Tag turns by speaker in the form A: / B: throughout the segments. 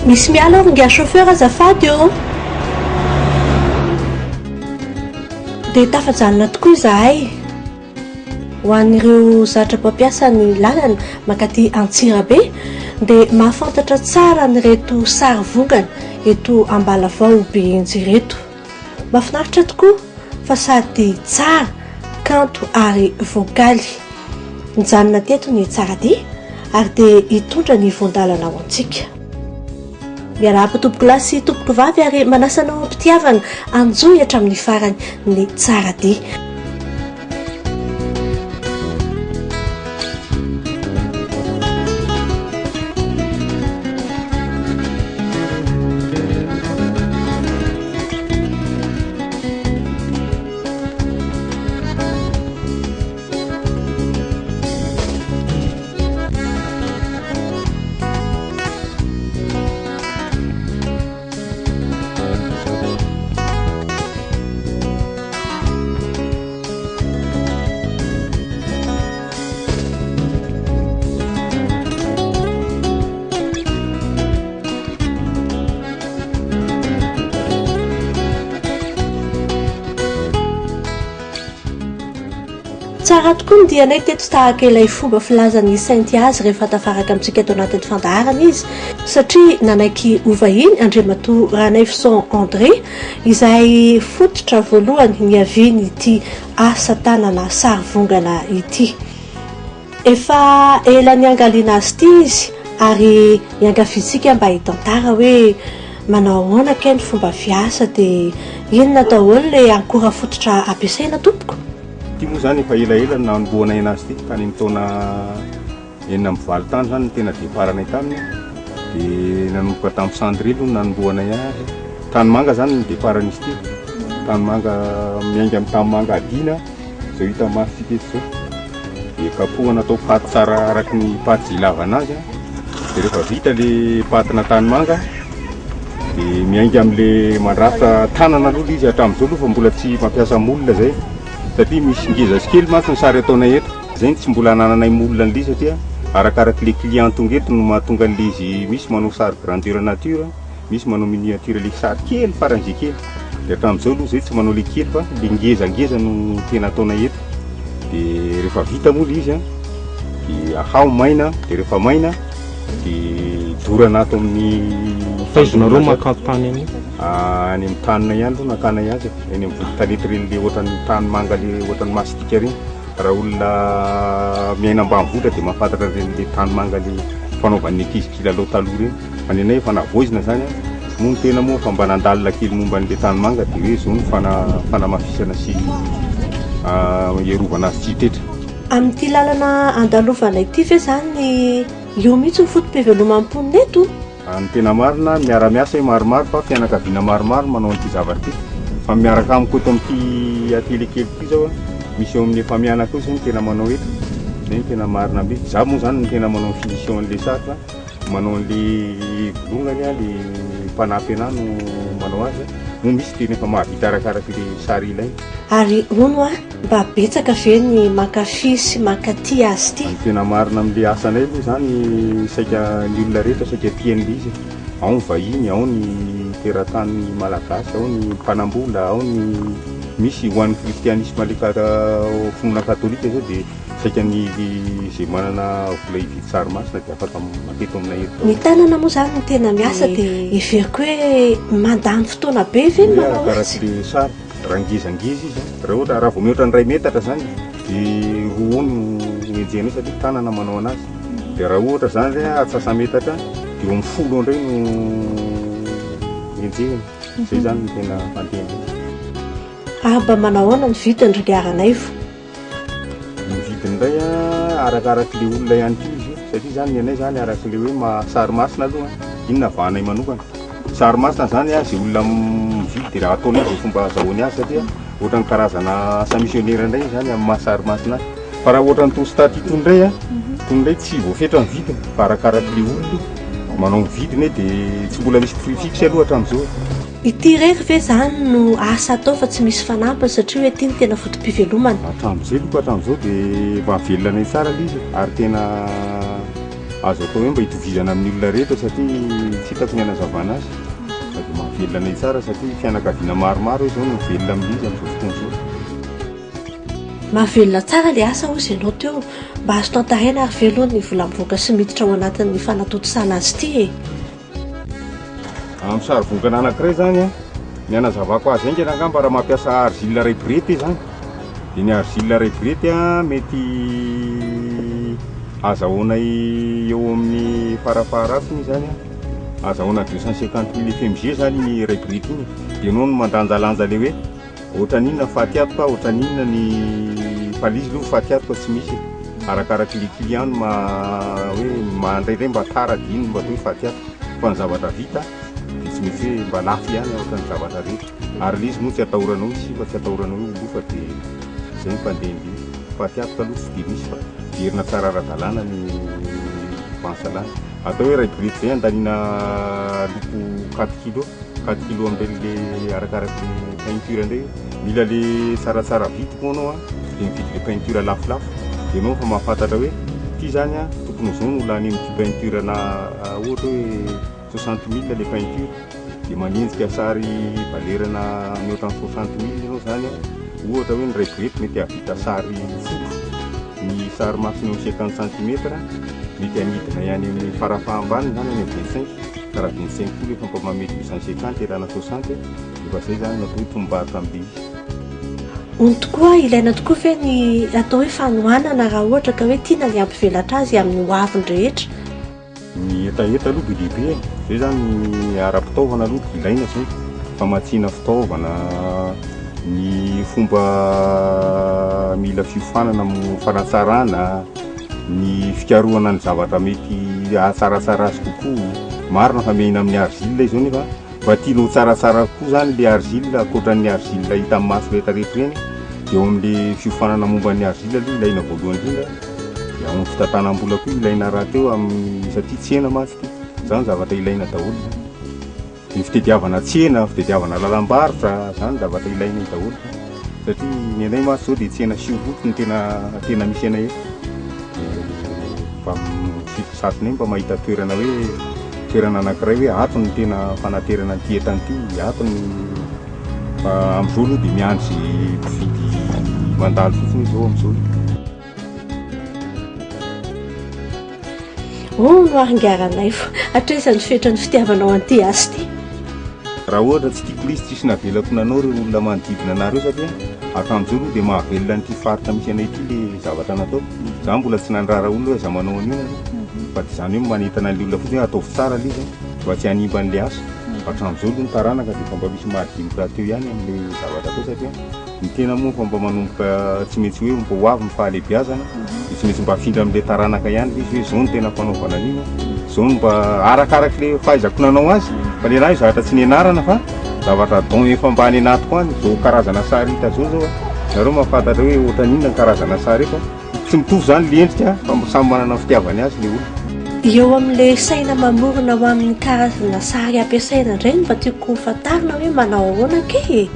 A: misy miala ronga chauffeur azafady eo dia tafajanona tokoa izahay ho an'ireo zatra mpampiasa ny lalana mankaty Antsirabe dia mahafantatra tsara nyreto sary vongana eto Ambalavao Behenjy reto. Mahafinaritra tokoa fa sady tsara kanto ary vokaly. Mijanona teto ny Tsaradia ary dia hitondra ny voandalana ho antsika. Miarahaba tompoko lahy sy tompoko vavy ary manasanao ampitiavana anjoy hatramin'ny farany ny Tsaradia. Tsara tokoa ny dianay teto tahaka ilay fomba filazan'ny Saint-Azy rehefa tafaraka amintsika eto anatin'ny fandaharana izy satria nanaiky ovahiny Andriamatoa Ranefson André izay fototra voalohany niaviny ity asa tanana sary vongana ity. Efa ela niangaliana azy ity izy ary niangafitsika mba hitantara hoe manao ahoana kay ny fomba fiasa dia inona daholo ilay ankora fototra ampiasaina tompoko.
B: Ity moa zany efa elaela nanomboanay anazy ity tany taona 9 tany zany tena deparanay taminy dia nanomboka tamin'ny Sandrilo nanomboanay azy. Tanimanga zany ny deparan'izy ity. Tanimanga miainga amin'ny tanimanga adina izao hita masika eto zao. Dia kapohana atao paty tsara araky ny paty ilavana azy. Dia rehefa vita le patina tanimanga dia miainga amin'le mandrafitra tanana aloha izy hatramin'izao aloha fa mbola tsy mampiasa molina zay. Satria misy ngeza sy kely mantsy ny sary ataonay eto. Zay tsy mbola anananay molina an'ilay satria arakaraky le client tonga eto no mahatonga an'ilay izy misy manao sary grandeur nature, misy manao miniature le sary kely faran'izay kely. Dia hatramin'izao aloha zay tsy manao le kely fa le ngezangeza no tena ataonay eto. Dia rehefa vita moa izy dia ahao maina, dia rehefa maina dia dorana ato amin'ny
C: faizonareo makanto tany any
B: any amin'ny tanina ihany aloha nakanay azy eny amin'ny voditanety reny le ohatran'ny tany manga le ohatran'ny mastika reny. Raha olona miaina ambanivohitra dia mahafantatra reny le tany manga le fanaovan'ny ankizy kilalao taloha reny. Fa ny anay efa navoizina zany moa ny tena moa fa mba nandalina kely momba an'le tany manga dia hoe zao ny fanamafisana sy hierovana azy tsy hitetra.
A: Amin'ity lalana andalovana ity ve zany io mihitsy ny fotom-piveloman'ny eto?
B: Ny tena marina miara-miasa maromaro fa fianakaviana maromaro manao an'ity zavatra ity. Fa miaraka amiko eto amin'ity ately kely ity zao misy eo amin'ny efa mianaka io zay ny tena manao eto. Zay ny tena marina be. Za moa zany ny tena manao finition an'le sary fa manao an'le bolongany le mpanampy anahy no manao azy. Moa misy tena efa mahavita arakaraky le sary ilainy.
A: Ary hono mba betsaka ve ny mankafy sy mankaty azy ity?
B: Ny tena marina amin'le asanay aloha zany saika ny olona rehetra saika tian'le izy. Ao ny vahiny, ao ny teratany malagasy, ao ny mpanambola, ao ny misy ho an'ny kristianisme finoana katolika zao dia saika ny izay manana vola hividy tsarimasina dia afaka mateto aminay eto.
A: Ny tanana moa zany no tena miasa dia everiko hoe mandany fotoana be ve ny manao azy?
B: Karak'le sary raha ngezangeza izy raha ohatra raha vao mihoatra ny 2 metatra zany dia roa no enjehana satria tanana manao anazy. Dia raha ohatra zany hoe atsasa metatra dia eo amin'ny 10 indray no enjehana. Zay zany no tena fandehanay.
A: Mba manao ahoana ny vidiny rigaranay vo?
B: Ny vidiny indray arakaraky le olona ihany koa izy satria zany ny anay zany araky le hoe sary masina aloha inona vahanay manokana. Sary masina zany zay olona mividy raha ataonay zay fomba azahoany azy satria ohatran'ny karazana asa missionnaire indray zany amin'ny mahasary masina. Fa raha ohatran'ny tositaty itony indray tsy voafetra ny vidiny fa arakaraky le olona manao ny vidiny dia tsy mbola misy prix fixe aloha hatramin'izao.
A: Ity rery ve zany no asa atao fa tsy misy fanampiny satria hoe ity ny tena fotom-pivelomana?
B: Hatramin'izay aloha hatramin'izao dia mahavelona anay tsara izy ary tena azo atao hoe mba hitovizana amin'ny olona rehetra satria tsy hitako ny anazavana azy sady mahavelona anay tsara satria fianakaviana maromaro hoe zao no velona amin'izy amin'izao fotoana izao.
A: Mahavelona tsara le asa hozy ianao teo mba azo tantarena ary veloha ny vola mivoaka sy miditra ao anatin'ny fanatotosana azy ity e.
B: Amin'ny sary vokana anankiray zany a ny anazavako azy aingana angamba raha mampiasa arzila raibrety zany dia ny arzila raibrety a mety azahoana eo amin'ny farafaharafiny zany a azahoana 250 000 FMG zany ny raibrety iny dia anao no mandanjalanja le hoe ohatran'inona fatiatoka ohatran'inona ny palizy aloha fatiatoka tsy misy arakaraky le client no hoe mandraindray mba tara dino mba hoe fatiatoka fa ny zavatra vita dia tsy misy hoe mba lafy ihany ohatran'ny zavatra rehetra ary le izy moa tsy atahoranao izy fa tsy atahoranao hoe olofa dia izay ny mpandehandeha fatiatoka aloha tsy dia misy fa herina tsara ara-dalàna ny vansalana atao hoe raibrety zay andanina loko 4 kilo amin'ireny le arakaraky le peinture indray mila le tsaratsara vity koa anao a dia mividy le peinture lafolafo dia anao fa mahafantatra hoe ity zany a tokony zao no lany amin'ity peinture na ohatra hoe 60 000 le peinture dia manenjika sary valerana mihoatrany 60 000 ianao zany a ohatra hoe ny raibrety mety havita sary folo ny sary masony 50 cm mety anidina ihany amin'ny farafahambany zany any 25 karaha 25 koa rehefa mba mamety 250 erana 60 efa zay zany natao hoe tombarika amin'ny be izy.
A: Ony tokoa ilaina tokoa ve ny atao hoe fanohanana raha ohatra ka hoe tiana ny ampivelatra azy amin'ny hoaviny rehetra.
B: Ny etaeta aloha be lehibe zay zany ny ara-pitaovana aloha ilaina zay famatsiana fitaovana ny fomba mila fiofanana amin'ny fanatsarana ny fikarohana ny zavatra mety tsaratsara azy kokoa marina fa mihina amin'ny arzila izao nefa mba tianao tsaratsara kokoa zany le arzila akoatran'ny arzila hita amin'ny maso rehetrarehetra reny dia eo amin'le fiofanana momba ny arzila aloha ilaina voalohany indrindra dia amin'ny fitantanam-bola koa ilaina raha teo amin'ny satria tsena masika zany zavatra ilaina daholo zany ny fitediavana tsena fitediavana lalam-barotra zany zavatra ilaina daholo satria ny anay masy zao dia tsena siroto ny tena misy anay eto mba fisatinay mba mahita toerana hoe toerana anankiray hoe ato ny tena fanaterana ny entana ity ato ny amin'izao aloha dia miandry mpividy mandalo fotsiny izao amin'izao.
A: No aringaranay fo atresan'ny fetrany fitiavanao an'ity asy ity.
B: Raha ohatra tsy tiako lisy tsisy navelako nanao ireo olona manodidina anareo satria hatramin'izao aloha dia mahavelona n'ity faritra misy anay ity le zavatra natao za mbola tsy nandrara olona hoe za manao an'io fa dia zany hoe manentana an'le olona fotsiny ataovy tsara le izy mba tsy hanimba an'le asa hatramin'izao aloha ny taranaka dia fa mba misy mahadimika teo ihany amin'le zavatra atao satria ny tena moa fa mba manomboka tsy maintsy hoe mba ho avy ny fahalebiazana dia tsy maintsy mba afindra amin'le taranaka ihany le izy hoe zao no tena fanaovana an'ino zao no mba arakaraky le fahaizako nanao azy fa le raha io zavatra tsy nianarana fa zavatra don efa mba any anatiko any zao karazana sary hita zao zao nareo mahafantatra hoe ohatran'inona ny karazana sary efa tsy mitovy zany le endrika fa samy manana fitiavany azy le olona.
A: Eo amin'le saina mamorona ho amin'ny karazana sary ampiasaina ireny mba tiako fantarina hoe manao ahoana ke?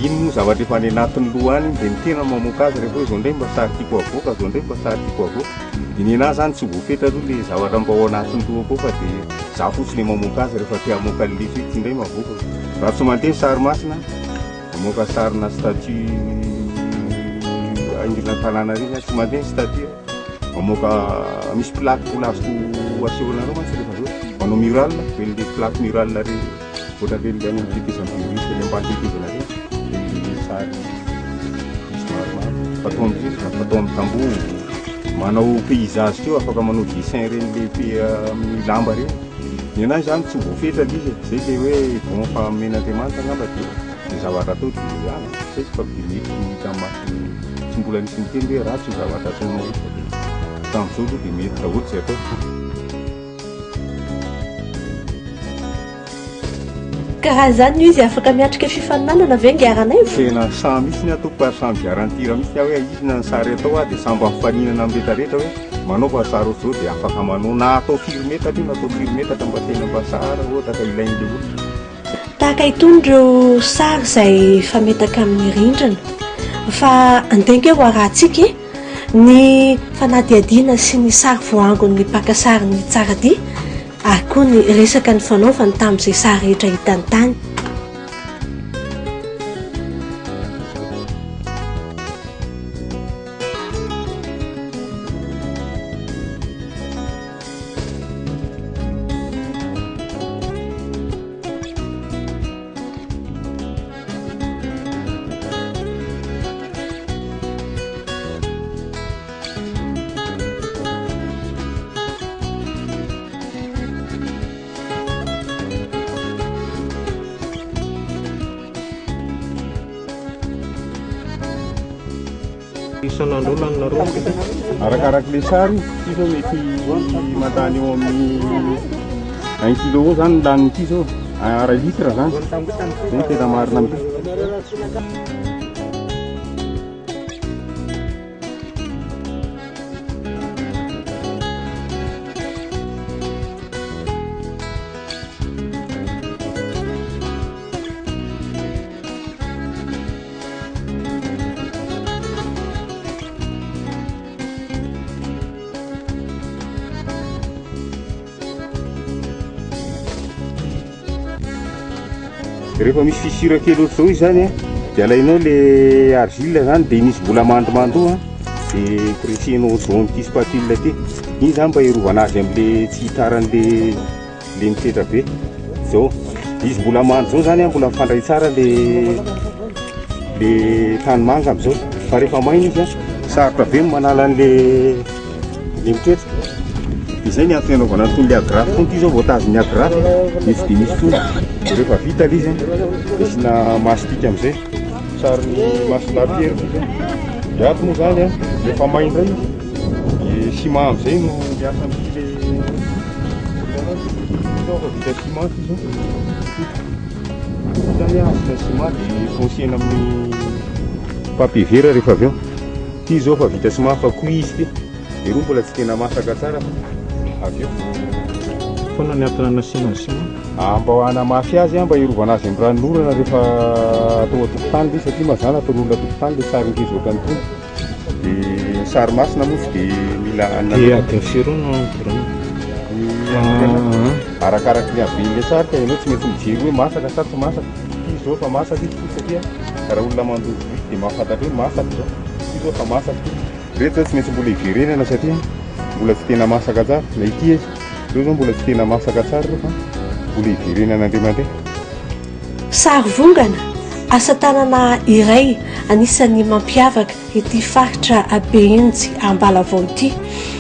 B: Iny moa zavatra efa any anatin'ny loha any dia ny tena mamoaka azy rehefa hoe zao ndray mba sary tiako avoaka zao ndray mba sary tiako avoaka dia ny anahy zany tsy voafetra aloha le zavatra mba ao anatin'ny loha koa fa dia za fotsiny mamoaka azy rehefa te hamoaka le lesy hoe tsy ndray mavoaka raha tsy mandeha sary masina mamoaka sarina statue aingina tanàna reny tsy mandeha ny statue mamoaka misy plaque plasiko asehonareo mantsy rehefa zao manao mural le plaque mural reny ohatra le any amin'ny tetezam-biority le ambany tetezana reny le sary misy maromaro fatao amin'ny tamboho manao paysage teo afaka manao dessin reny le amin'ny lamba reny ny anazy zany tsy voafetra lizy zay le hoe bon fa men'andriamanitra angamba dia zavatra atao dia any zay tsy fa mety hita masony tsy mbola nisy miteny hoe ratsy ny zavatra ataonao tamin'izao aloha dia mety daholo zay atao.
A: Karaha zany izy afaka miatrika fifaninanana ve ngiaranay vo?
B: Tena samy mihitsy ny ataoko ary samy garantira mihitsy hoe izy na ny sary atao dia samby ampifaninana amin'ny rehetrarehetra hoe manao fa sary ohatr'izao dia afaka manao na atao filmetatra io na atao filmetatra mba tena mba sara ohatra ka ilain'le olona.
A: Tahaka itony ireo sary izay fametaka amin'ny rindrina fa andenga ho arahantsika ny fanadiadiana sy ny sary voangon'ny mpakasary ny tsaradia ary koa ny resaka ny fanaovany tamin'izay sary rehetra hitany tany.
C: Isan'andro lanareo
B: Arakarak'ilay sary ity zao mety matany eo amin'ny 1 kilo eo zany laniny ity zao, 1 litre zany. Zay tena marina amity. Rehefa misy fisira kely ohatr'izao izy zany dia alainao le argile zany dia misy mbola mandomando dia presenao ohatr'izao amin'ity spatule ty. Iny zany mba hiarovana azy amin'le tsy hitaran'le mitetra be. Zao izy mbola mando zao zany mbola mifandray tsara le tany manga amin'izao. Fa rehefa maina izy sarotra be manala an'le mitetra. Izay ny antony anaovana an'itony le agrafe itony. Ity zao voatazon'ny agrafe misy dia misy tony. Rehefa vita le izy dia sina mastika amin'izay sarony masolapierre dia ato moa zany rehefa maina indray dia ciment amin'izay no miasa amin'ity le fa vita ciment ity zao zany asina ciment dia foncena amin'ny papier vera rehefa avy eo. Ity zao fa vita ciment fa koa izy ty dia roa mbola tsy tena masaka tsara avy eo.
C: Foana ny antony anasiana ciment
B: mba hanamafy azy mba hiarovana azy amin'ny ranon'orana rehefa atao atokotany le satria mazana ataon'olona atokotany le sary ngezoka ny tony dia sary masina moa dia mila
C: firono
B: arakaraky ny haben'le sary ka ianao tsy maintsy mijery hoe masaka sa tsy masaka. Izy zao fa masaka izy satria raha olona mandoto vidy dia mahafantatra hoe masaka zao. Izy zao fa masaka rehetra zao tsy maintsy mbola hiverenana satria mbola tsy tena masaka tsara. Na ity izy zao zao mbola tsy tena masaka tsara rehefa mbola hiverenana andriamandeha.
A: Sary vongana asa tanana iray anisan'ny mampiavaka ity faritra Behintsy Ambalavao ity.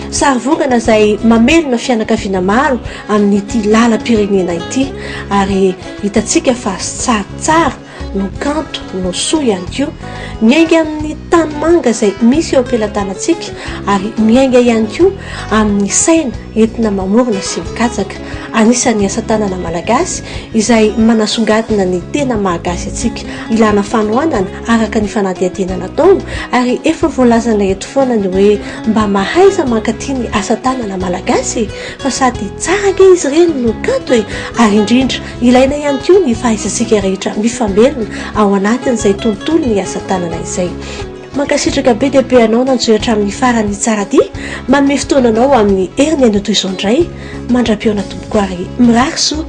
A: Sary vongana izay mamelona fianakaviana maro amin'ity lalam-pirenena ity ary hitantsika fa tsaratsara no kanto no soa ihany koa. Miainga amin'ny tany manga izay misy eo am-pelantanantsika ary miainga ihany koa amin'ny saina entina mamorona sy mikatsaka. Anisan'ny asa tanana malagasy izay manasongadina ny tena malagasy atsika. Ilana fanohanana araka ny fanadihadiana natao ary efa voalazana eto foana ny hoe mba mahaiza mankaty ny asa tanana malagasy fa sady tsara ke izy ireny no kanto ary indrindra ilaina ihany koa ny fahaizantsika rehetra mifambelona ao anatin'izay tontolo ny asa tanana izay. Mankasitraka be dia be anao nanjohitra amin'ny farany tsaradia manome fotoananao amin'ny herin'ny anao toy izao indray mandra-piona tombokoary mirary soa.